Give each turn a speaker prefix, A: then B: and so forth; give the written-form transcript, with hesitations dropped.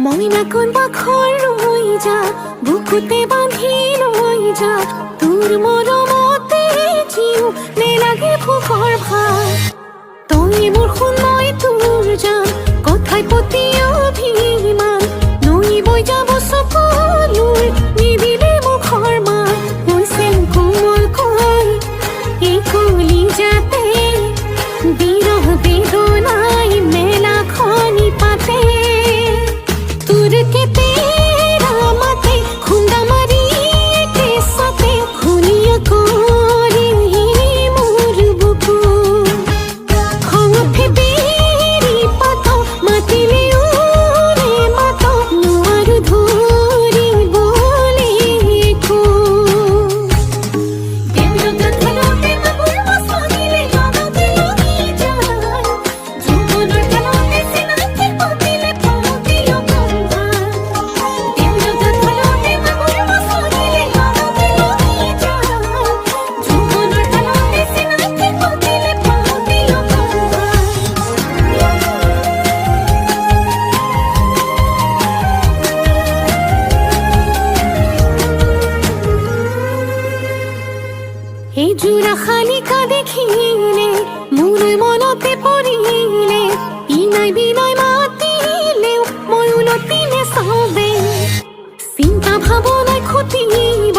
A: মইনা কোন বাখর রই যা বুকুতে বাঁধি লই যা তোর মরমতে জিউ নে লাগে ফুকর ভাই তুই মোর খুনই তোর যা কথায় পতি অভিমান নই বই যাব সকলুর নিদিলে মুখর মা হইছেন কোমল কই এই কলি যাতে বিরহ বেদনাই মেলা খনি পাতে এই জোড়া খালিকা দেখিলে মোর মনতে পড়িলে ইনাই বিনয় মাতিলেও ময়ূলতিনে সবে চিন্তা ভাবনায় ক্ষতিব